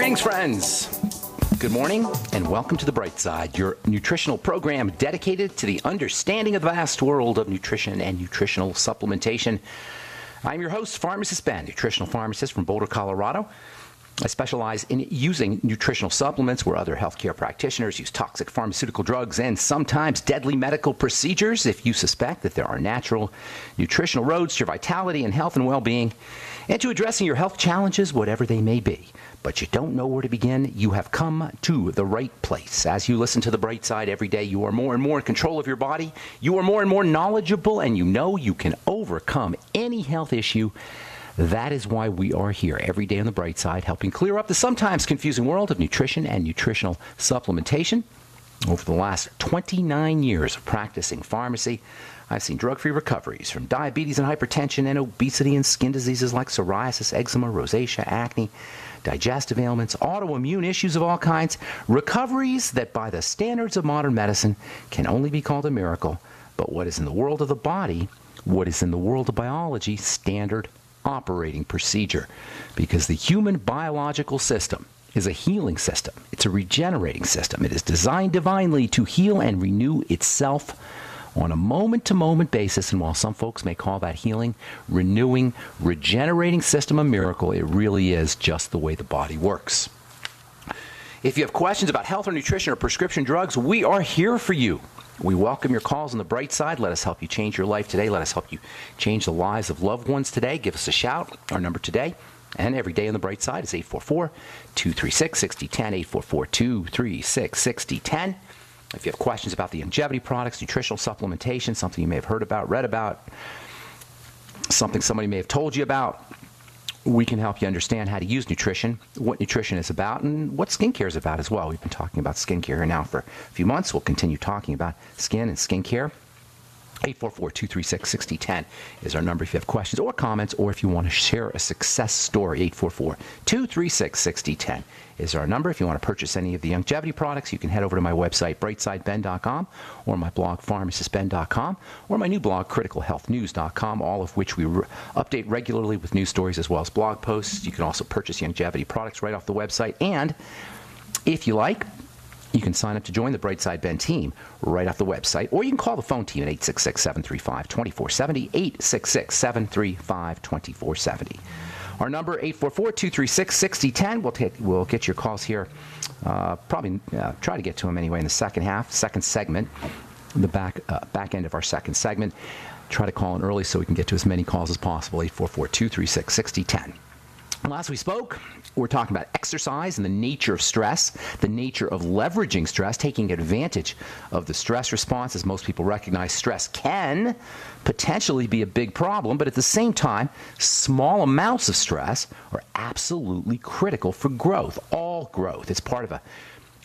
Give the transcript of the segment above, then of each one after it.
Greetings, friends. Good morning, and welcome to The Bright Side, your nutritional program dedicated to the understanding of the vast world of nutrition and nutritional supplementation. I'm your host, Pharmacist Ben, nutritional pharmacist from Boulder, Colorado. I specialize in using nutritional supplements where other healthcare practitioners use toxic pharmaceutical drugs and sometimes deadly medical procedures. If you suspect that there are natural nutritional roads to your vitality and health and well-being, and to addressing your health challenges, whatever they may be, but you don't know where to begin, you have come to the right place. As you listen to The Bright Side every day, you are more and more in control of your body, you are more and more knowledgeable, and you know you can overcome any health issue. That is why we are here every day on The Bright Side, helping clear up the sometimes confusing world of nutrition and nutritional supplementation. Over the last 29 years of practicing pharmacy, I've seen drug-free recoveries from diabetes and hypertension and obesity and skin diseases like psoriasis, eczema, rosacea, acne, digestive ailments, autoimmune issues of all kinds, recoveries that by the standards of modern medicine can only be called a miracle, but what is in the world of the body, what is in the world of biology, standard operating procedure, because the human biological system is a healing system. It's a regenerating system. It is designed divinely to heal and renew itself on a moment-to-moment basis. And while some folks may call that healing, renewing, regenerating system a miracle, it really is just the way the body works. If you have questions about health or nutrition or prescription drugs, we are here for you. We welcome your calls on The Bright Side. Let us help you change your life today. Let us help you change the lives of loved ones today. Give us a shout. Our number today and every day on The Bright Side is 844-236-6010, 844-236-6010. If you have questions about the longevity products, nutritional supplementation, something you may have heard about, read about, something somebody may have told you about, we can help you understand how to use nutrition, what nutrition is about, and what skincare is about as well. We've been talking about skincare here now for a few months. We'll continue talking about skin and skincare. 844-236-6010 is our number if you have questions or comments, or if you want to share a success story. 844-236-6010 is our number. If you want to purchase any of the longevity products, you can head over to my website, brightsideben.com, or my blog, pharmacistben.com, or my new blog, criticalhealthnews.com, all of which we update regularly with news stories as well as blog posts. You can also purchase longevity products right off the website. And if you like, you can sign up to join the Brightside Ben team right off the website, or you can call the phone team at 866-735-2470, 866-735-2470. Our number, 844-236-6010. We'll get your calls here, probably try to get to them anyway in the second segment, the back end of our second segment. Try to call in early so we can get to as many calls as possible, 844-236-6010. Last we spoke, we're talking about exercise and the nature of stress, the nature of leveraging stress, taking advantage of the stress response. As most people recognize, stress can potentially be a big problem, but at the same time, small amounts of stress are absolutely critical for growth, all growth. It's part of a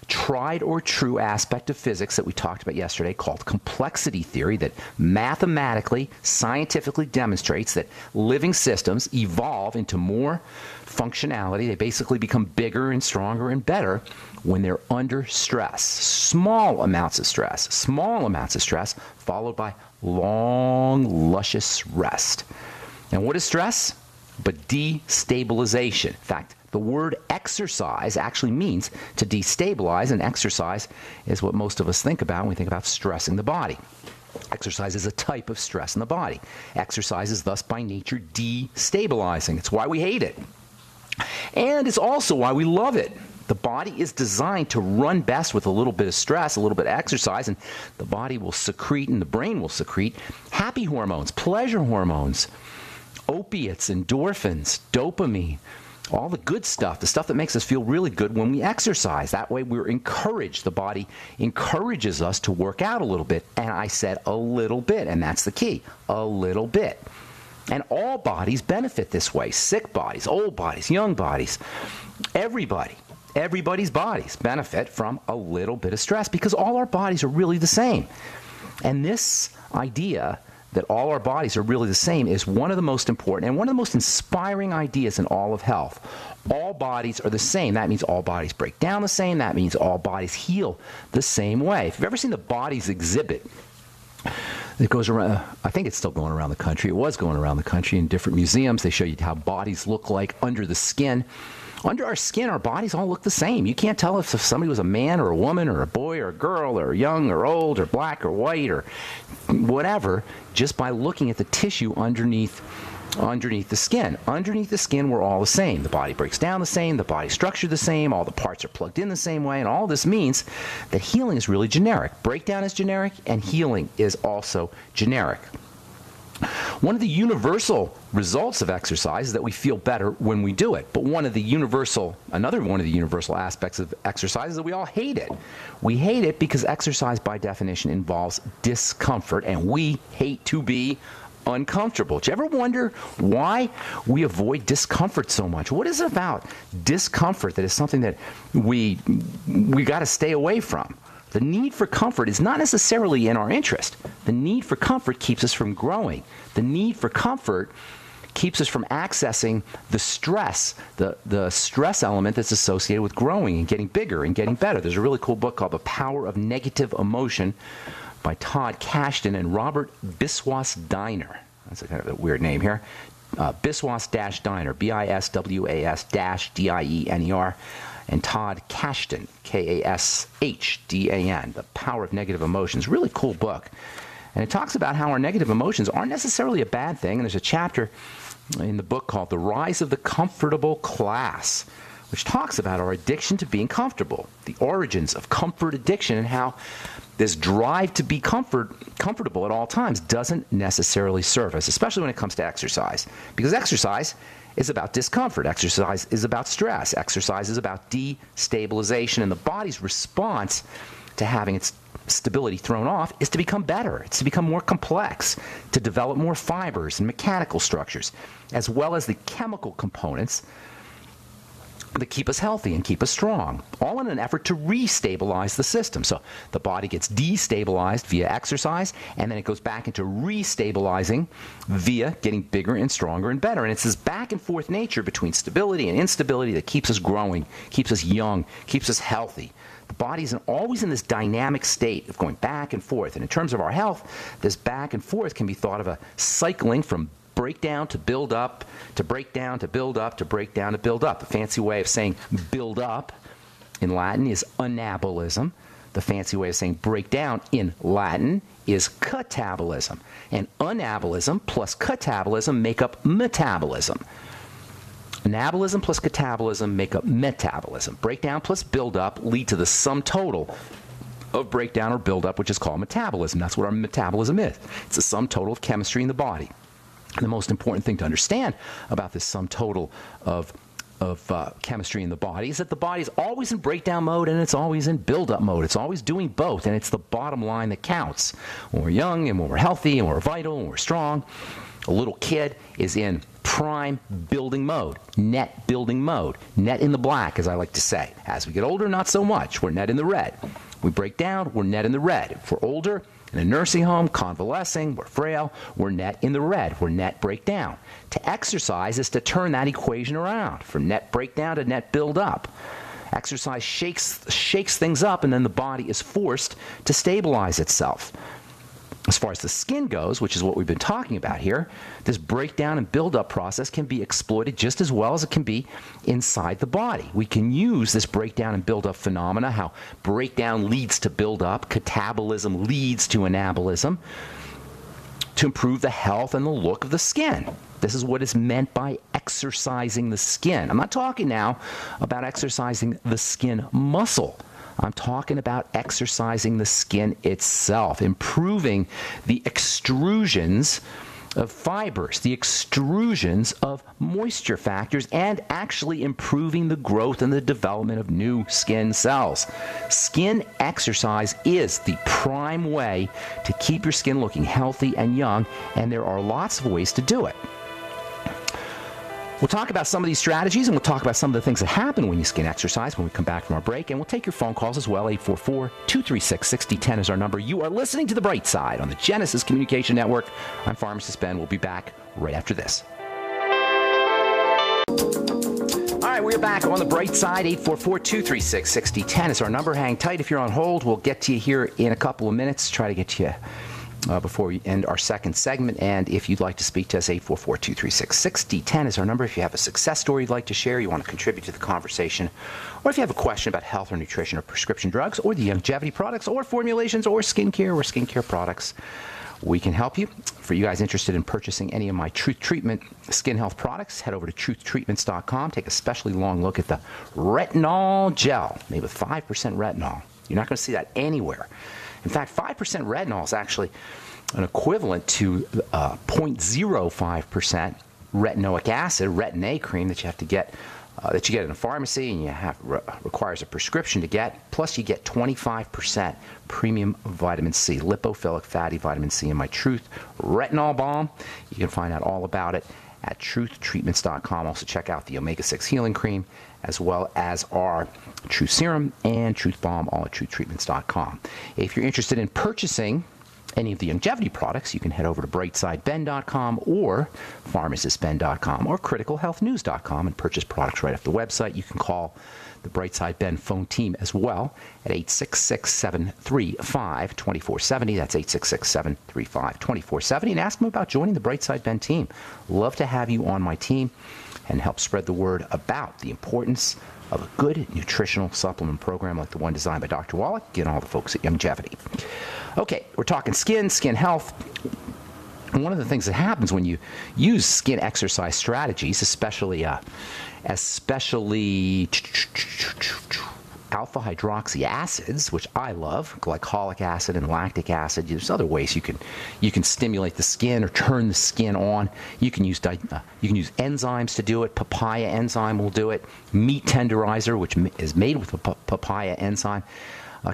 tried or true aspect of physics that we talked about yesterday called complexity theory, that mathematically, scientifically demonstrates that living systems evolve into more functionality. They basically become bigger and stronger and better when they're under stress. Small amounts of stress followed by long, luscious rest. And what is stress? But destabilization. In fact, the word exercise actually means to destabilize, and exercise is what most of us think about when we think about stressing the body. Exercise is a type of stress in the body. Exercise is thus by nature destabilizing. It's why we hate it. And it's also why we love it. The body is designed to run best with a little bit of stress, a little bit of exercise, and the body will secrete and the brain will secrete happy hormones, pleasure hormones, opiates, endorphins, dopamine, all the good stuff, the stuff that makes us feel really good when we exercise. That way we're encouraged. The body encourages us to work out a little bit. And I said a little bit, and that's the key, a little bit. And all bodies benefit this way. Sick bodies, old bodies, young bodies, everybody's bodies benefit from a little bit of stress because all our bodies are really the same. And this idea that all our bodies are really the same is one of the most important and one of the most inspiring ideas in all of health. All bodies are the same. That means all bodies break down the same. That means all bodies heal the same way. If you've ever seen the Bodies exhibit, it goes around, I think it's still going around the country. It was going around the country in different museums. They show you how bodies look like under the skin. Under our skin, our bodies all look the same. You can't tell if somebody was a man or a woman or a boy or a girl or young or old or black or white or whatever just by looking at the tissue underneath the skin. Underneath the skin, we're all the same. The body breaks down the same, the body's structured the same, all the parts are plugged in the same way, and all this means that healing is really generic. Breakdown is generic, and healing is also generic. One of the universal results of exercise is that we feel better when we do it. But another one of the universal aspects of exercise is that we all hate it. We hate it because exercise by definition involves discomfort, and we hate to be uncomfortable. Do you ever wonder why we avoid discomfort so much? What is it about discomfort that is something that we got to stay away from? The need for comfort is not necessarily in our interest. The need for comfort keeps us from growing. The need for comfort keeps us from accessing the stress element that's associated with growing and getting bigger and getting better. There's a really cool book called The Power of Negative Emotion by Todd Kashdan and Robert Biswas-Diener. That's kind of a weird name here. Biswas-Diener, Biswas-Diener. And Todd Kashdan, Kashdan, The Power of Negative Emotions. Really cool book. And it talks about how our negative emotions aren't necessarily a bad thing. And there's a chapter in the book called The Rise of the Comfortable Class, which talks about our addiction to being comfortable, the origins of comfort addiction, and how this drive to be comfortable at all times doesn't necessarily serve us, especially when it comes to exercise. Because exercise is about discomfort. Exercise is about stress. Exercise is about destabilization. And the body's response to having its stability thrown off is to become better. It's to become more complex, to develop more fibers and mechanical structures, as well as the chemical components that keep us healthy and keep us strong, all in an effort to restabilize the system. So the body gets destabilized via exercise, and then it goes back into restabilizing via getting bigger and stronger and better. And it's this back and forth nature between stability and instability that keeps us growing, keeps us young, keeps us healthy. The body is always in this dynamic state of going back and forth. And in terms of our health, this back and forth can be thought of a cycling from breakdown to build up, to breakdown to build up, to breakdown to build up. The fancy way of saying build up in Latin is anabolism. The fancy way of saying breakdown in Latin is catabolism. And anabolism plus catabolism make up metabolism. Anabolism plus catabolism make up metabolism. Breakdown plus build-up lead to the sum total of breakdown or build-up, which is called metabolism. That's what our metabolism is. It's the sum total of chemistry in the body. And the most important thing to understand about this sum total of chemistry in the body is that the body is always in breakdown mode and it's always in build-up mode. It's always doing both, and it's the bottom line that counts. When we're young and when we're healthy and we're vital and we're strong, a little kid is in prime building mode, net building mode, net in the black, as I like to say. As we get older, not so much. We're net in the red. We break down, we're net in the red. If we're older, in a nursing home, convalescing, we're frail, we're net in the red, we're net breakdown. To exercise is to turn that equation around from net breakdown to net build up. Exercise shakes things up, and then the body is forced to stabilize itself. As far as the skin goes, which is what we've been talking about here, this breakdown and build-up process can be exploited just as well as it can be inside the body. We can use this breakdown and build-up phenomena, how breakdown leads to build-up, catabolism leads to anabolism, to improve the health and the look of the skin. This is what is meant by exercising the skin. I'm not talking now about exercising the skin muscle. I'm talking about exercising the skin itself, improving the extrusions of fibers, the extrusions of moisture factors, and actually improving the growth and the development of new skin cells. Skin exercise is the prime way to keep your skin looking healthy and young, and there are lots of ways to do it. We'll talk about some of these strategies, and we'll talk about some of the things that happen when you skin exercise when we come back from our break, and we'll take your phone calls as well. 844-236-6010 is our number. You are listening to The Bright Side on the Genesis Communication Network. I'm Pharmacist Ben. We'll be back right after this. All right, we're back on The Bright Side. 844-236-6010 is our number. Hang tight if you're on hold. We'll get to you here in a couple of minutes. Try to get you before we end our second segment. And if you'd like to speak to us, 844-236-6010 is our number. If you have a success story you'd like to share, you want to contribute to the conversation, or if you have a question about health or nutrition or prescription drugs or the longevity products or formulations or skincare products, we can help you. For you guys interested in purchasing any of my Truth Treatment skin health products, head over to truthtreatments.com. Take a specially long look at the retinol gel made with 5% retinol. You're not going to see that anywhere. In fact, 5% retinol is actually an equivalent to 0.05% retinoic acid, Retin A cream that you have to get, that you get in a pharmacy, and requires a prescription to get. Plus, you get 25% premium vitamin C, lipophilic fatty vitamin C in my Truth Retinol Balm. You can find out all about it at truthtreatments.com. Also, check out the omega-6 healing cream, as well as our Truth Serum and Truth Balm, all at truthtreatments.com. If you're interested in purchasing any of the longevity products, you can head over to brightsideben.com or pharmacistben.com or criticalhealthnews.com and purchase products right off the website. You can call the Brightside Ben phone team as well at 866-735-2470. That's 866-735-2470, and ask them about joining the Brightside Ben team. Love to have you on my team and help spread the word about the importance of a good nutritional supplement program like the one designed by Dr. Wallach and all the folks at Longevity. Okay, we're talking skin health. And one of the things that happens when you use skin exercise strategies, especially alpha hydroxy acids, which I love, glycolic acid and lactic acid. There's other ways you can stimulate the skin or turn the skin on. You can use enzymes to do it. Papaya enzyme will do it. Meat tenderizer, which is made with a papaya enzyme,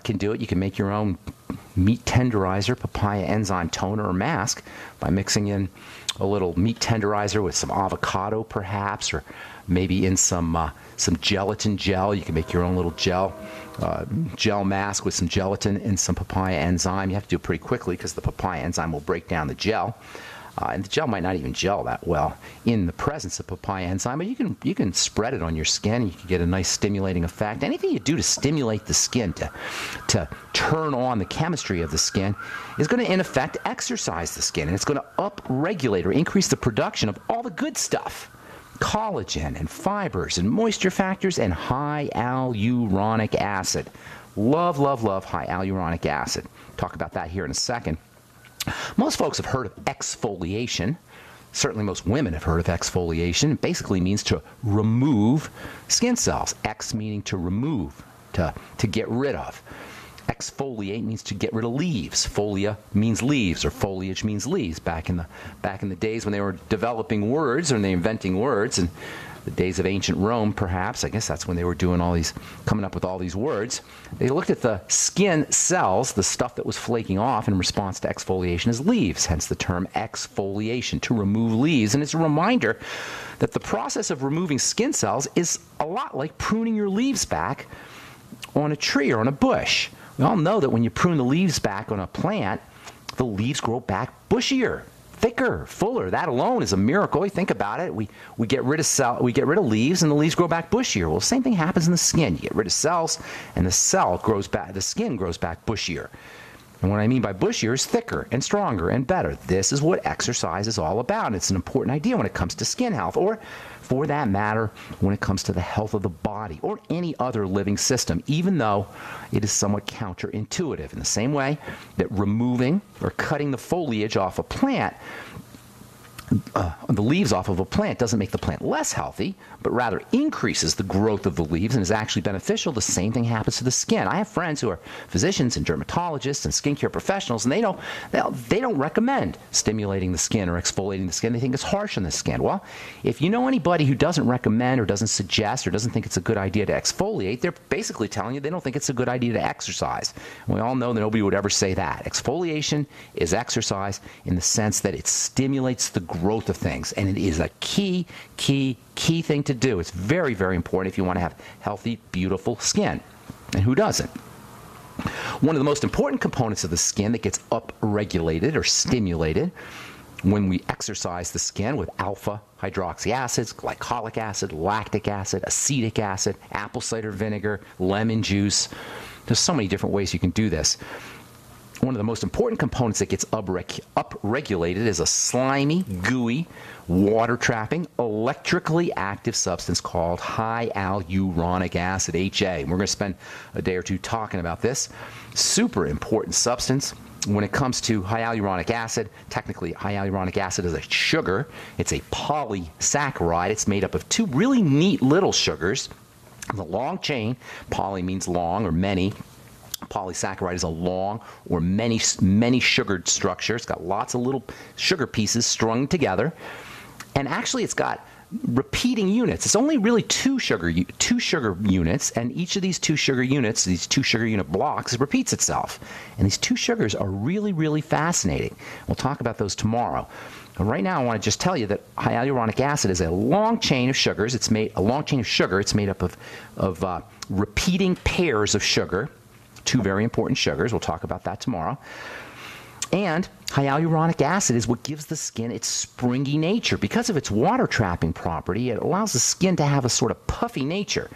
can do it. You can make your own meat tenderizer, papaya enzyme toner or mask by mixing in a little meat tenderizer with some avocado, perhaps, or maybe in some gelatin gel. You can make your own little gel mask with some gelatin and some papaya enzyme. You have to do it pretty quickly because the papaya enzyme will break down the gel. And the gel might not even gel that well in the presence of papaya enzyme, but you can spread it on your skin, and you can get a nice stimulating effect. Anything you do to stimulate the skin, to turn on the chemistry of the skin, is going to, in effect, exercise the skin, and it's going to upregulate or increase the production of all the good stuff. Collagen and fibers and moisture factors and high hyaluronic acid. Love, love, love high hyaluronic acid. Talk about that here in a second. Most folks have heard of exfoliation. Certainly most women have heard of exfoliation. It basically means to remove skin cells. Ex meaning to remove, to get rid of. Exfoliate means to get rid of leaves. Folia means leaves, or foliage means leaves. Back in the days when they were developing words, and they inventing words, and the days of ancient Rome, perhaps, I guess that's when they were coming up with all these words. They looked at the skin cells, the stuff that was flaking off in response to exfoliation, as leaves, hence the term exfoliation, to remove leaves. And it's a reminder that the process of removing skin cells is a lot like pruning your leaves back on a tree or on a bush. We all know that when you prune the leaves back on a plant, the leaves grow back bushier, thicker, fuller. That alone is a miracle. You think about it. We get rid of leaves, and the leaves grow back bushier. Well, the same thing happens in the skin. You get rid of cells, and the skin grows back bushier. And what I mean by bushier is thicker and stronger and better. This is what exercise is all about. And it's an important idea when it comes to skin health, or for that matter, when it comes to the health of the body or any other living system, even though it is somewhat counterintuitive. In the same way that removing or cutting the foliage off a plant, the leaves off of a plant, doesn't make the plant less healthy, but rather increases the growth of the leaves and is actually beneficial. The same thing happens to the skin. I have friends who are physicians and dermatologists and skincare professionals, and they don't recommend stimulating the skin or exfoliating the skin. They think it's harsh on the skin. Well, if you know anybody who doesn't recommend or doesn't suggest or doesn't think it's a good idea to exfoliate, they're basically telling you they don't think it's a good idea to exercise. And we all know that nobody would ever say that. Exfoliation is exercise in the sense that it stimulates the growth of things, and it is a key thing to do. It's very, very important if you want to have healthy, beautiful skin. And who doesn't? One of the most important components of the skin that gets upregulated or stimulated when we exercise the skin with alpha hydroxy acids, glycolic acid, lactic acid, acetic acid, apple cider vinegar, lemon juice. There's so many different ways you can do this. One of the most important components that gets upregulated is a slimy, gooey, water-trapping, electrically active substance called hyaluronic acid, HA. And we're going to spend a day or two talking about this. Super important substance. When it comes to hyaluronic acid, technically hyaluronic acid is a sugar. It's a polysaccharide. It's made up of two really neat little sugars. The long chain, poly means long or many. Polysaccharide is a long or many sugared structure. It's got lots of little sugar pieces strung together. And actually it's got repeating units. It's only really two sugar units, and each of these two sugar units, these two sugar unit blocks, repeats itself. And these two sugars are really, really fascinating. We'll talk about those tomorrow. But right now, I want to just tell you that hyaluronic acid is a long chain of sugars. It's made up of repeating pairs of sugar, two very important sugars. We'll talk about that tomorrow. And hyaluronic acid is what gives the skin its springy nature. Because of its water-trapping property, it allows the skin to have a sort of puffy nature.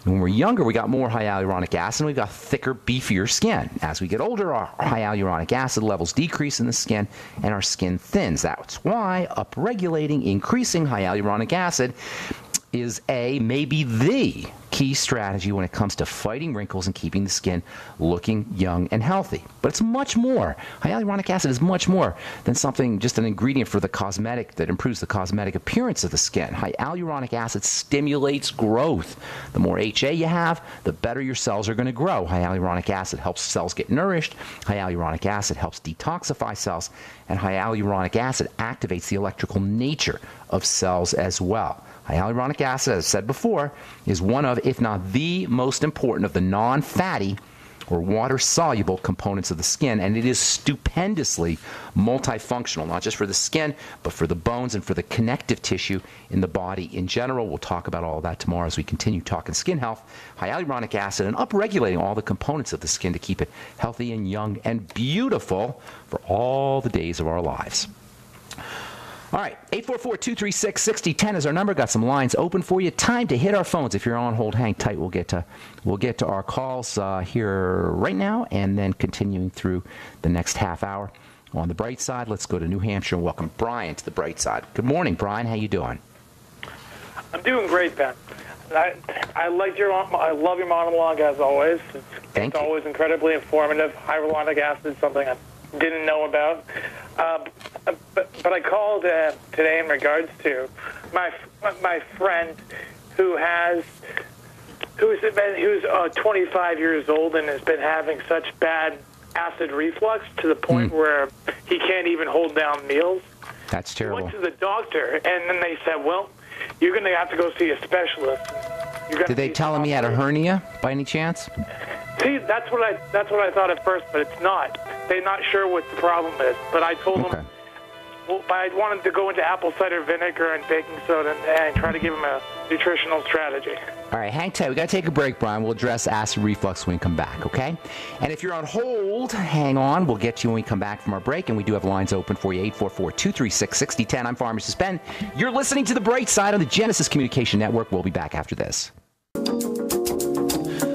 When we're younger, we got more hyaluronic acid, and we've got thicker, beefier skin. As we get older, our hyaluronic acid levels decrease in the skin, and our skin thins. That's why upregulating, increasing hyaluronic acid is maybe the key strategy when it comes to fighting wrinkles and keeping the skin looking young and healthy. But it's much more. Hyaluronic acid is much more than something, just an ingredient for the cosmetic that improves the cosmetic appearance of the skin. Hyaluronic acid stimulates growth. The more HA you have, the better your cells are going to grow. Hyaluronic acid helps cells get nourished. Hyaluronic acid helps detoxify cells. And hyaluronic acid activates the electrical nature of cells as well. Hyaluronic acid, as I said before, is one of, if not the most important of the non-fatty or water-soluble components of the skin, and it is stupendously multifunctional, not just for the skin, but for the bones and for the connective tissue in the body in general. We'll talk about all of that tomorrow as we continue talking skin health, hyaluronic acid, and upregulating all the components of the skin to keep it healthy and young and beautiful for all the days of our lives. All right, 844-236-6010 is our number. Got some lines open for you. Time to hit our phones. If you're on hold, hang tight. We'll get to our calls here right now, and then continuing through the next half hour. On the bright side, let's go to New Hampshire and welcome Brian to the bright side. Good morning, Brian. How you doing? I'm doing great, Ben. I love your monologue as always. It's always incredibly informative. Hyaluronic acid is something I didn't know about. But I called today in regards to my friend who's 25 years old and has been having such bad acid reflux to the point where he can't even hold down meals. That's terrible. He went to the doctor, and then they said, well, you're going to have to go see a specialist. Did they tell him he had a hernia by any chance? See, that's what I thought at first, but it's not. They're not sure what the problem is. But I told him, well, I wanted to go into apple cider vinegar and baking soda and try to give him a nutritional strategy. All right, hang tight. We got to take a break, Brian. We'll address acid reflux when we come back, okay? And if you're on hold, hang on. We'll get to you when we come back from our break, and we do have lines open for you, 844-236-6010. I'm Pharmacist Ben. You're listening to The Bright Side on the Genesis Communication Network. We'll be back after this.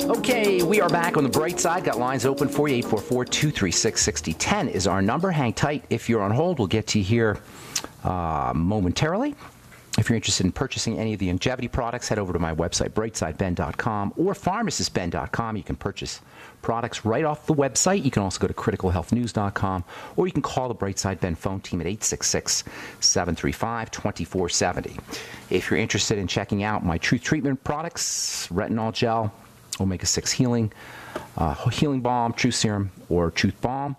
Okay, we are back on The Bright Side. Got lines open for you, 844-236-6010 is our number. Hang tight. If you're on hold, we'll get to you here momentarily. If you're interested in purchasing any of the longevity products, head over to my website, brightsideben.com or pharmacistben.com. You can purchase products right off the website. You can also go to criticalhealthnews.com, or you can call the Brightside Ben phone team at 866-735-2470. If you're interested in checking out my Truth Treatment products, retinol gel, omega-6 healing, healing balm, Truth Serum, or Truth Balm,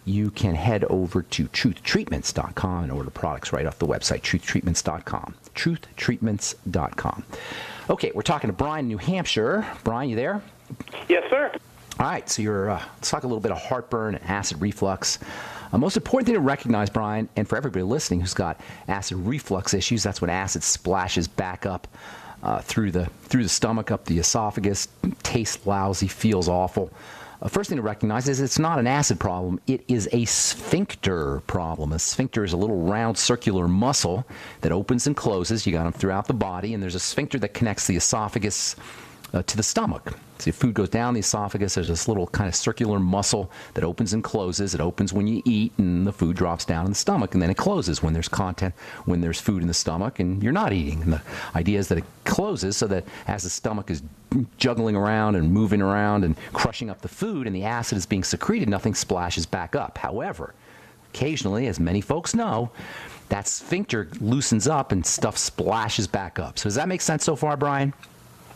you can head over to truthtreatments.com and order products right off the website, truthtreatments.com. Truthtreatments.com. Okay, we're talking to Brian, New Hampshire. Brian, you there? Yes, sir. All right, so let's talk a little bit of heartburn and acid reflux. Most important thing to recognize, Brian, and for everybody listening who's got acid reflux issues, that's when acid splashes back up through the stomach, up the esophagus, tastes lousy, feels awful. First thing to recognize is it's not an acid problem. It is a sphincter problem. A sphincter is a little round circular muscle that opens and closes. You got them throughout the body, and there's a sphincter that connects the esophagus to the stomach. So food goes down the esophagus. There's this little kind of circular muscle that opens and closes. It opens when you eat, and the food drops down in the stomach, and then it closes when there's when there's food in the stomach and you're not eating. And the idea is that it closes so that as the stomach is juggling around and moving around and crushing up the food and the acid is being secreted, nothing splashes back up. However, occasionally, as many folks know, that sphincter loosens up and stuff splashes back up. So does that make sense so far, Brian?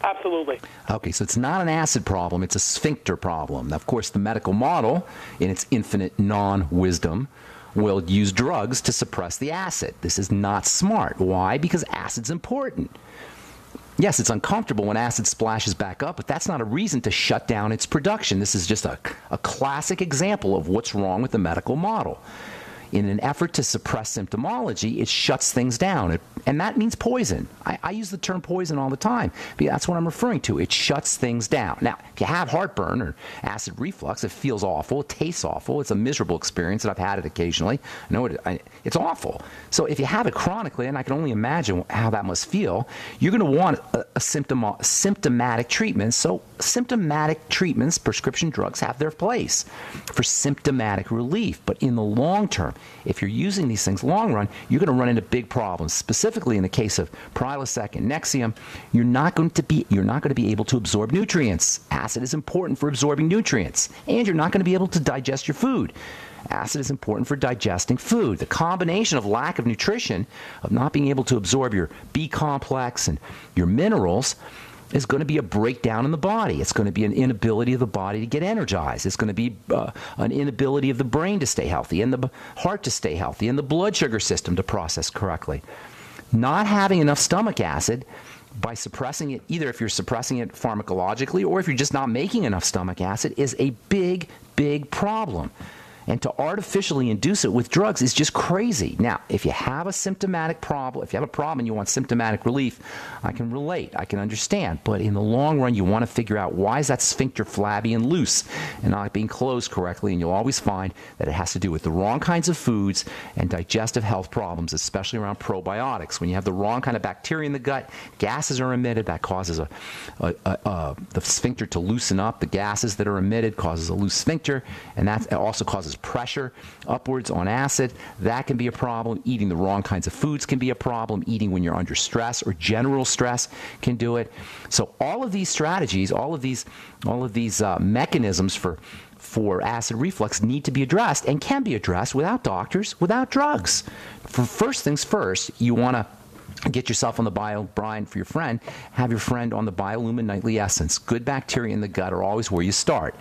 Absolutely. Okay, so it's not an acid problem, it's a sphincter problem. Now, of course, the medical model, in its infinite non-wisdom, will use drugs to suppress the acid. This is not smart. Why? Because acid's important. Yes, it's uncomfortable when acid splashes back up, but that's not a reason to shut down its production. This is just a classic example of what's wrong with the medical model. In an effort to suppress symptomology, it shuts things down. And that means poison. I use the term poison all the time, because that's what I'm referring to. It shuts things down. Now, if you have heartburn or acid reflux, it feels awful. It tastes awful. It's a miserable experience, and I've had it occasionally. I know it's awful. So if you have it chronically, and I can only imagine how that must feel, you're going to want a symptomatic treatment. So symptomatic treatments, prescription drugs, have their place for symptomatic relief. But in the long term, if you're using these things long run, you're going to run into big problems. Specifically in the case of Prilosec and Nexium, you're not going to be able to absorb nutrients. Acid is important for absorbing nutrients, and you're not going to be able to digest your food. Acid is important for digesting food. The combination of lack of nutrition, of not being able to absorb your B complex and your minerals, is going to be a breakdown in the body. It's going to be an inability of the body to get energized. It's going to be an inability of the brain to stay healthy, and the heart to stay healthy, and the blood sugar system to process correctly. Not having enough stomach acid, by suppressing it, either if you're suppressing it pharmacologically or if you're just not making enough stomach acid, is a big, big problem. And to artificially induce it with drugs is just crazy. Now, if you have a symptomatic problem, if you have a problem and you want symptomatic relief, I can relate, I can understand. But in the long run, you want to figure out, why is that sphincter flabby and loose and not being closed correctly? And you'll always find that it has to do with the wrong kinds of foods and digestive health problems, especially around probiotics. When you have the wrong kind of bacteria in the gut, gases are emitted. That causes the sphincter to loosen up. The gases that are emitted causes a loose sphincter, and that also causes pressure upwards on acid. That can be a problem. Eating the wrong kinds of foods can be a problem. Eating when you're under stress or general stress can do it. So all of these strategies, all of these mechanisms for acid reflux need to be addressed, and can be addressed without doctors, without drugs. For first things first, you want to get yourself on the Brian, for your friend, have your friend on the Biolumin Nightly Essence. Good bacteria in the gut are always where you start.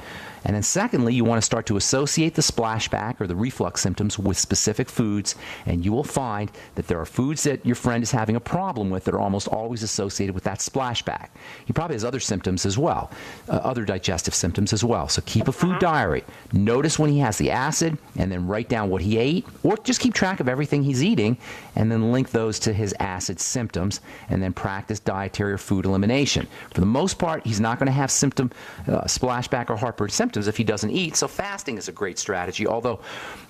And then secondly, you want to start to associate the splashback or the reflux symptoms with specific foods, and you will find that there are foods that your friend is having a problem with that are almost always associated with that splashback. He probably has other symptoms as well, other digestive symptoms as well. So keep a food diary. Notice when he has the acid, and then write down what he ate, or just keep track of everything he's eating, and then link those to his acid symptoms, and then practice dietary or food elimination. For the most part, he's not going to have splashback or heartburn symptoms if he doesn't eat, so fasting is a great strategy. Although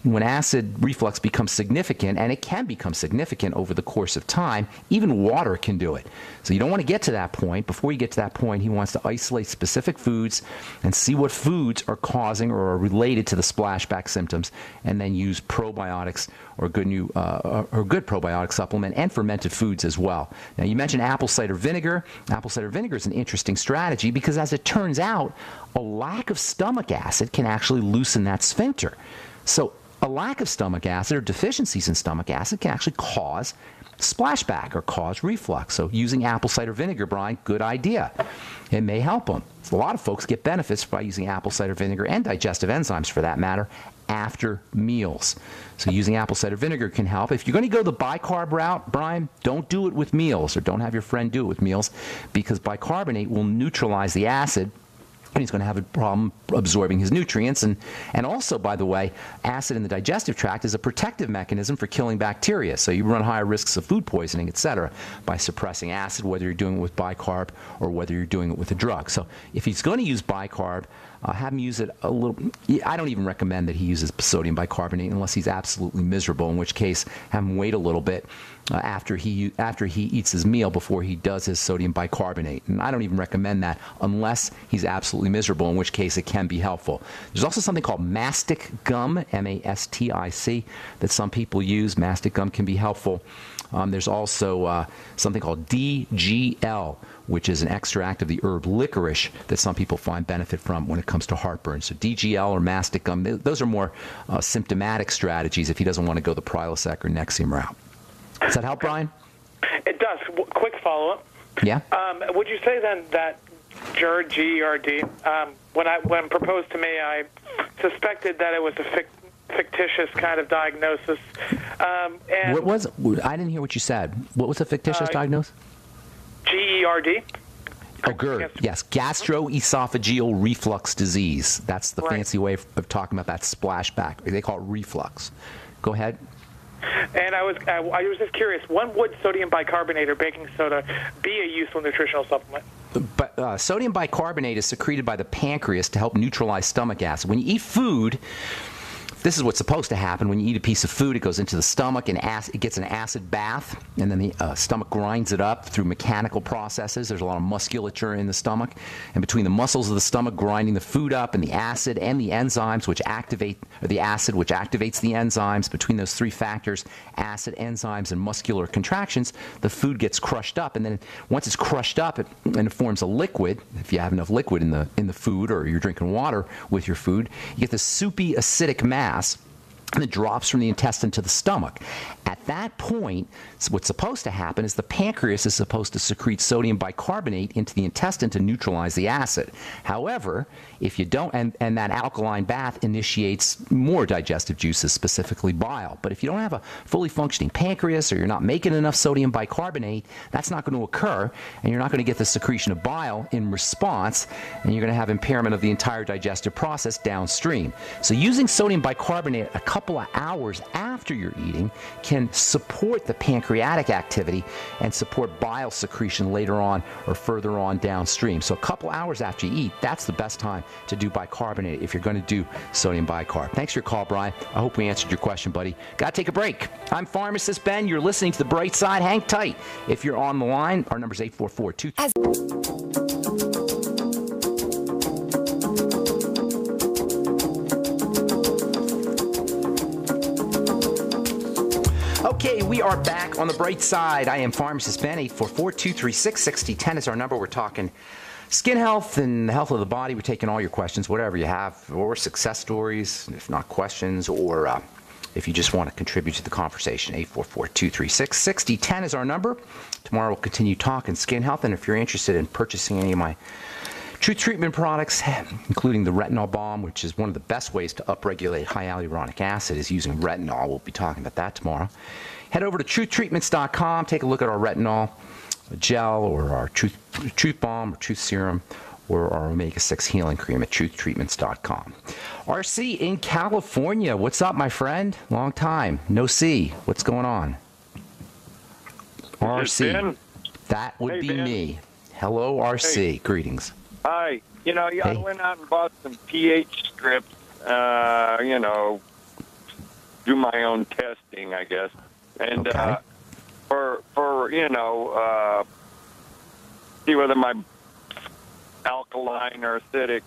when acid reflux becomes significant, and it can become significant over the course of time, even water can do it. So you don't want to get to that point. Before you get to that point, he wants to isolate specific foods and see what foods are causing or are related to the splashback symptoms, and then use probiotics or good probiotic supplement, and fermented foods as well. Now, you mentioned apple cider vinegar. Apple cider vinegar is an interesting strategy because, as it turns out, a lack of stomach acid can actually loosen that sphincter. So a lack of stomach acid or deficiencies in stomach acid can actually cause splashback or cause reflux. So using apple cider vinegar, Brian, good idea. It may help them. A lot of folks get benefits by using apple cider vinegar, and digestive enzymes for that matter, after meals. So using apple cider vinegar can help. If you're going to go the bicarb route, Brian, don't do it with meals, or don't have your friend do it with meals, because bicarbonate will neutralize the acid, and he's going to have a problem absorbing his nutrients. And also, by the way, acid in the digestive tract is a protective mechanism for killing bacteria. So you run higher risks of food poisoning, etc., by suppressing acid, whether you're doing it with bicarb or whether you're doing it with a drug. So if he's going to use bicarb, have him use it a little. I don't even recommend that he uses sodium bicarbonate unless he's absolutely miserable, in which case have him wait a little bit after he eats his meal before he does his sodium bicarbonate. And I don't even recommend that unless he's absolutely miserable, in which case it can be helpful. There's also something called mastic gum, M-A-S-T-I-C, that some people use. Mastic gum can be helpful. There's also something called DGL, which is an extract of the herb licorice that some people find benefit from when it comes to heartburn. So DGL or mastic gum, those are more symptomatic strategies if he doesn't want to go the Prilosec or Nexium route. Does that help, Brian? It does. Quick follow-up. Yeah. Would you say then that GERD, G-E-R-D, when proposed to me, I suspected that it was a fictitious kind of diagnosis. And what was? I didn't hear what you said. What was a fictitious diagnosis? GERD. Oh, GERD. Yes, gastroesophageal reflux disease. That's the fancy way of talking about that splashback. They call it reflux. Go ahead. And I was just curious, when would sodium bicarbonate or baking soda be a useful nutritional supplement? But sodium bicarbonate is secreted by the pancreas to help neutralize stomach acid. When you eat food, this is what's supposed to happen. When you eat a piece of food, it goes into the stomach and it gets an acid bath, and then the stomach grinds it up through mechanical processes. There's a lot of musculature in the stomach, and between the muscles of the stomach grinding the food up and the acid and the enzymes which activate, or the acid which activates the enzymes, between those three factors, acid, enzymes, and muscular contractions, the food gets crushed up, and then once it's crushed up and it forms a liquid. If you have enough liquid in the food, or you're drinking water with your food, you get this soupy acidic mass that drops from the intestine to the stomach. At that point, what's supposed to happen is the pancreas is supposed to secrete sodium bicarbonate into the intestine to neutralize the acid. However, if you don't, and that alkaline bath initiates more digestive juices, specifically bile. But if you don't have a fully functioning pancreas, or you're not making enough sodium bicarbonate, that's not going to occur, and you're not going to get the secretion of bile in response, and you're going to have impairment of the entire digestive process downstream. So using sodium bicarbonate a couple of hours after you're eating can support the pancreatic activity and support bile secretion later on or further on downstream. So a couple hours after you eat, that's the best time to do bicarbonate if you're going to do sodium bicarb. Thanks for your call, Brian. I hope we answered your question, buddy. Got to take a break. I'm Pharmacist Ben. You're listening to The Bright Side. Hang tight. If you're on the line, our number is 844-2... Okay, we are back on The Bright Side. I am Pharmacist Ben. 844-236-6010 is our number. We're talking skin health and the health of the body. We're taking all your questions, whatever you have, or success stories, if not questions, or if you just want to contribute to the conversation. 844-236-6010 is our number. Tomorrow we'll continue talking skin health, and if you're interested in purchasing any of my Truth Treatment products, including the retinol balm, which is one of the best ways to upregulate high hyaluronic acid, is using retinol. We'll be talking about that tomorrow. Head over to truthtreatments.com. Take a look at our retinol gel, or our Truth Balm, or Truth Serum, or our omega-6 healing cream at truthtreatments.com. RC in California. What's up, my friend? Long time. No see. What's going on? RC. Ben? That would be Ben. me. Hello, RC. Hey. Greetings. Hi. I Hey. went out and bought some pH strips, do my own testing, I guess. And Okay. for see whether my alkaline or acidic.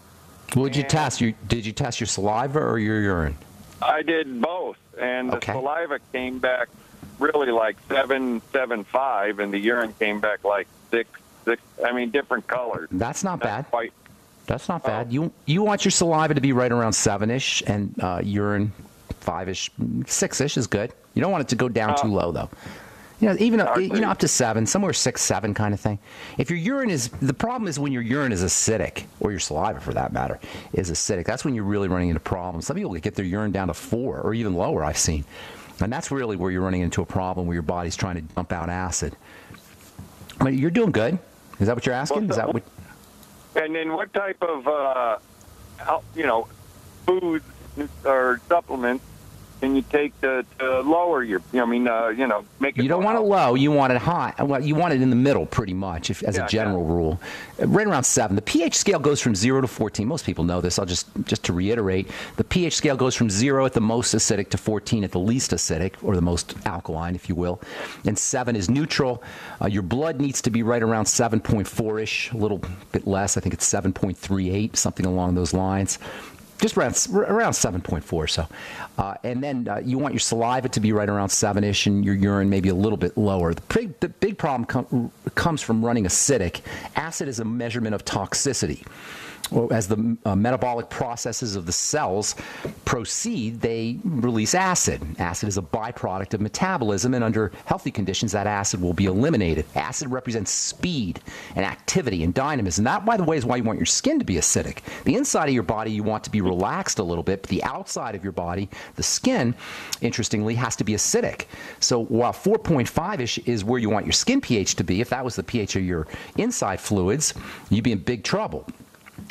What did you test? Did you test your saliva or your urine? I did both, and Okay. the saliva came back really like 7.75, and the urine came back like 6. Different colors. That's not bad. Quite. That's not bad. You want your saliva to be right around 7-ish, and urine 5-ish, 6-ish is good. You don't want it to go down too low, though. Even up to 7, somewhere 6, 7 kind of thing. If your urine the problem is when your urine is acidic, or your saliva for that matter, is acidic. That's when you're really running into problems. Some people get their urine down to 4 or even lower, I've seen. And that's really where you're running into a problem, where your body's trying to dump out acid. But you're doing good. Is that what you're asking? Is that what? And then what type of, foods or supplements can you take to lower your? Make it. You don't want it low. You want it high. Well, you want it in the middle, pretty much, as a general rule. Right around 7. The pH scale goes from 0 to 14. Most people know this. I'll just to reiterate, the pH scale goes from 0 at the most acidic to 14 at the least acidic, or the most alkaline, if you will. And 7 is neutral. Your blood needs to be right around 7.4-ish, a little bit less. I think it's 7.38, something along those lines. Just around 7.4 or so. And then you want your saliva to be right around 7-ish and your urine maybe a little bit lower. The big problem comes from running acidic. Acid is a measurement of toxicity. As the metabolic processes of the cells proceed, they release acid. Acid is a byproduct of metabolism, and under healthy conditions, that acid will be eliminated. Acid represents speed and activity and dynamism. That, by the way, is why you want your skin to be acidic. The inside of your body, you want to be relaxed a little bit, but the outside of your body, the skin, interestingly, has to be acidic. So while 4.5-ish is where you want your skin pH to be, if that was the pH of your inside fluids, you'd be in big trouble.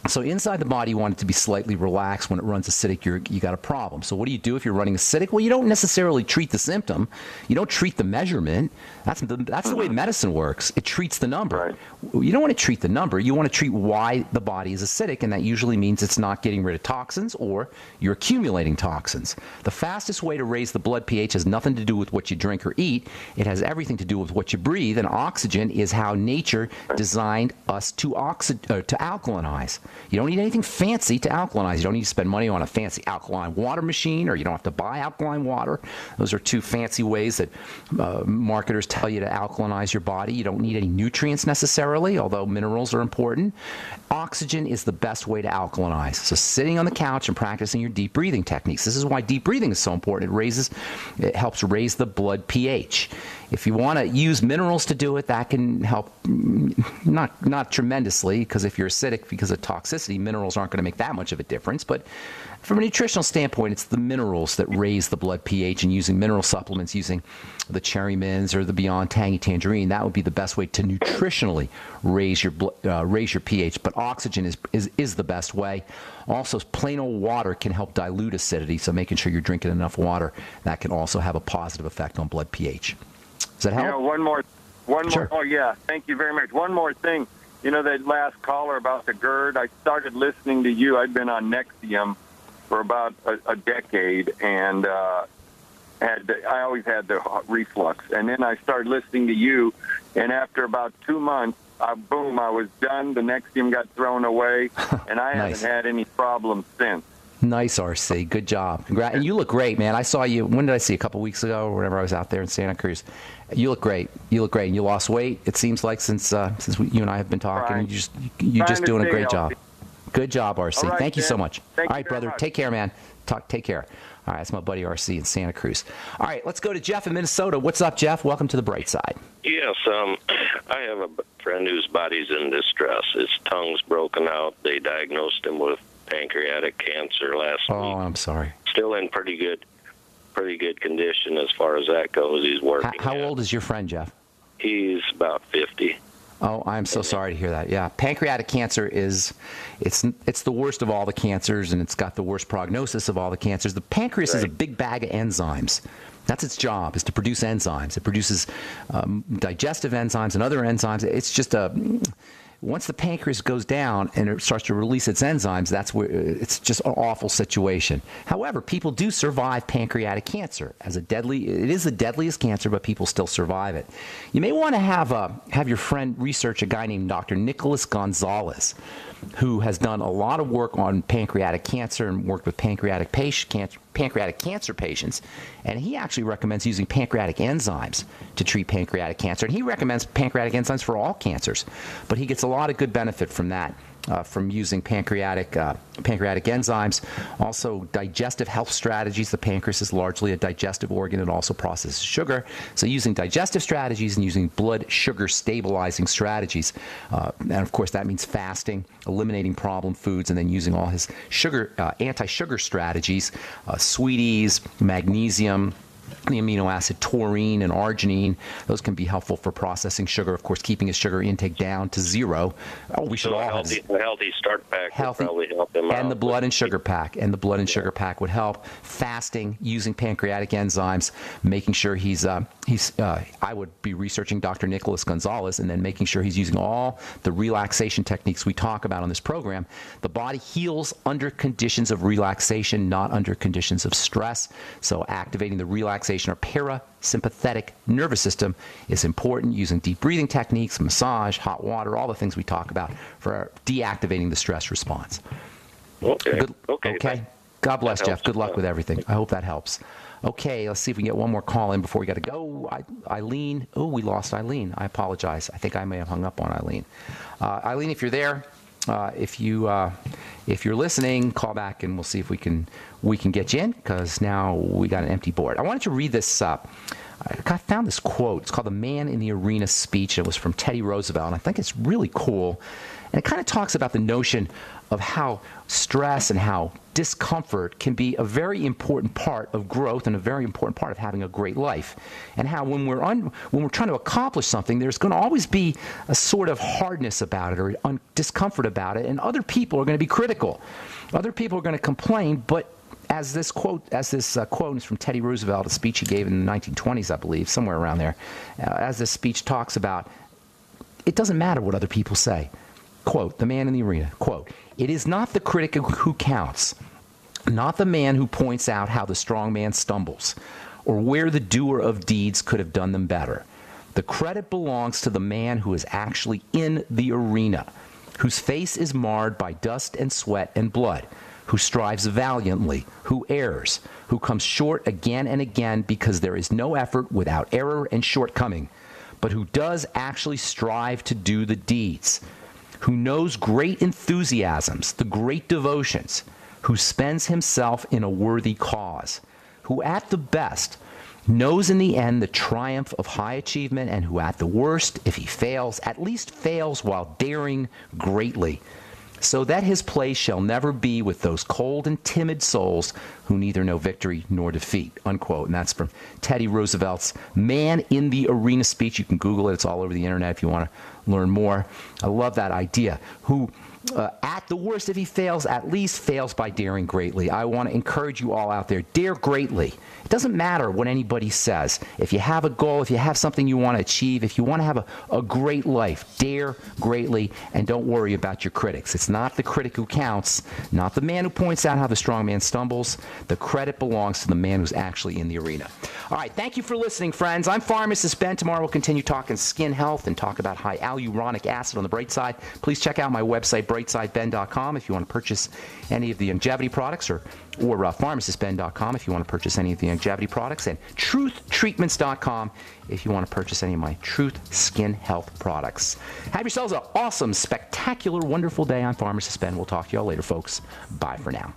So inside the body, you want it to be slightly relaxed. When it runs acidic, you got a problem. So what do you do if you're running acidic? Well, you don't necessarily treat the symptom. You don't treat the measurement. That's the way medicine works. It treats the number. Right. You don't want to treat the number. You want to treat why the body is acidic, and that usually means it's not getting rid of toxins or you're accumulating toxins. The fastest way to raise the blood pH has nothing to do with what you drink or eat. It has everything to do with what you breathe, and oxygen is how nature designed us to alkalinize. You don't need anything fancy to alkalinize. You don't need to spend money on a fancy alkaline water machine, or you don't have to buy alkaline water. Those are two fancy ways that marketers tell you to alkalinize your body. You don't need any nutrients necessarily, although minerals are important. Oxygen is the best way to alkalinize. So sitting on the couch and practicing your deep breathing techniques. This is why deep breathing is so important. It helps raise the blood pH. If you want to use minerals to do it, that can help, not tremendously, because if you're acidic because of toxicity, minerals aren't going to make that much of a difference. But from a nutritional standpoint, it's the minerals that raise the blood pH, and using mineral supplements, using the Cherry Mints or the Beyond Tangy Tangerine, that would be the best way to nutritionally raise your pH. But oxygen is the best way. Also, plain old water can help dilute acidity, so making sure you're drinking enough water, that can also have a positive effect on blood pH. Does that help? One more. Sure. Oh, yeah. Thank you very much. One more thing. That last caller about the GERD, I started listening to you. I'd been on Nexium for about a decade, and I always had the reflux. And then I started listening to you, and after about 2 months, boom, I was done. The Nexium got thrown away, and I Nice. haven't had any problems since. Nice, RC. Good job. Congrats. And you look great, man. I saw you, when did I see you? A couple weeks ago or whenever I was out there in Santa Cruz. You look great. You look great. And you lost weight, it seems like, since you and I have been talking. Right. You're just doing a great job. Good job, RC. All right, Thank you so much. Thank All you right, very brother. much. Take care, man. Take care. All right, that's my buddy RC in Santa Cruz. All right, let's go to Jeff in Minnesota. What's up, Jeff? Welcome to the bright side. Yes, I have a friend whose body's in distress. His tongue's broken out. They diagnosed him with pancreatic cancer last week. Oh, I'm sorry. Still in pretty good condition as far as that goes. He's working. How old is your friend, Jeff? He's about 50. Oh, I'm so sorry to hear that. Yeah, pancreatic cancer it's the worst of all the cancers, and it's got the worst prognosis of all the cancers. The pancreas is a big bag of enzymes. That's its job, is to produce enzymes. It produces digestive enzymes and other enzymes. It's just once the pancreas goes down and it starts to release its enzymes, that's where it's just an awful situation. However, people do survive pancreatic cancer. It is the deadliest cancer, but people still survive it. You may want to have your friend research a guy named Dr. Nicholas Gonzalez, who has done a lot of work on pancreatic cancer and worked with pancreatic cancer patients, and he actually recommends using pancreatic enzymes to treat pancreatic cancer. And he recommends pancreatic enzymes for all cancers, but he gets a lot of good benefit from that, from using pancreatic enzymes. Also, digestive health strategies. The pancreas is largely a digestive organ. It also processes sugar. So using digestive strategies and using blood sugar stabilizing strategies. And of course, that means fasting, eliminating problem foods, and then using all his anti-sugar strategies, sweeties, magnesium, the amino acid taurine and arginine. Those can be helpful for processing sugar. Of course, keeping his sugar intake down to zero. Oh, we should all have a healthy start pack healthy, would probably help him out. And the blood and sugar pack. And the blood and sugar pack would help. Fasting, using pancreatic enzymes, making sure I would be researching Dr. Nicholas Gonzalez and then making sure he's using all the relaxation techniques we talk about on this program. The body heals under conditions of relaxation, not under conditions of stress. So activating the relaxation or parasympathetic nervous system is important, using deep breathing techniques, massage, hot water, all the things we talk about for deactivating the stress response. Okay. Okay. God bless, Jeff. Good luck with everything. I hope that helps. Okay, let's see if we can get one more call in before we got to go. Eileen. Oh, we lost Eileen. I apologize. I think I may have hung up on Eileen. Eileen, if you're there, if you're listening, call back and we'll see if we can get you in, because now we got an empty board. I wanted to read this. I found this quote. It's called "The Man in the Arena" speech. It was from Teddy Roosevelt, and I think it's really cool. And it kind of talks about the notion of how stress and how discomfort can be a very important part of growth and a very important part of having a great life. And how when we're trying to accomplish something, there's going to always be a sort of hardness about it or discomfort about it, and other people are going to be critical. Other people are going to complain, but as this quote is from Teddy Roosevelt, a speech he gave in the 1920s, I believe, somewhere around there, as this speech talks about, it doesn't matter what other people say. Quote, the man in the arena, quote, "It is not the critic who counts, not the man who points out how the strong man stumbles, or where the doer of deeds could have done them better. The credit belongs to the man who is actually in the arena, whose face is marred by dust and sweat and blood, who strives valiantly, who errs, who comes short again and again because there is no effort without error and shortcoming, but who does actually strive to do the deeds, who knows great enthusiasms, the great devotions, who spends himself in a worthy cause, who at the best knows in the end the triumph of high achievement, and who at the worst, if he fails, at least fails while daring greatly, so that his place shall never be with those cold and timid souls who neither know victory nor defeat," unquote. And that's from Teddy Roosevelt's Man in the Arena speech. You can Google it. It's all over the internet if you want to learn more. I love that idea. Who, at the worst, if he fails, at least fails by daring greatly. I want to encourage you all out there, dare greatly. It doesn't matter what anybody says. If you have a goal, if you have something you want to achieve, if you want to have a great life, dare greatly, and don't worry about your critics. It's not the critic who counts, not the man who points out how the strong man stumbles. The credit belongs to the man who's actually in the arena. All right, thank you for listening, friends. I'm Pharmacist Ben. Tomorrow we'll continue talking skin health and talk about high hyaluronic acid on the bright side. Please check out my website, brightsideben.com, if you want to purchase any of the longevity products, or pharmacistben.com if you want to purchase any of the longevity products, and truthtreatments.com if you want to purchase any of my Truth Skin Health products. Have yourselves an awesome, spectacular, wonderful day. I'm Pharmacist Ben. We'll talk to you all later, folks. Bye for now.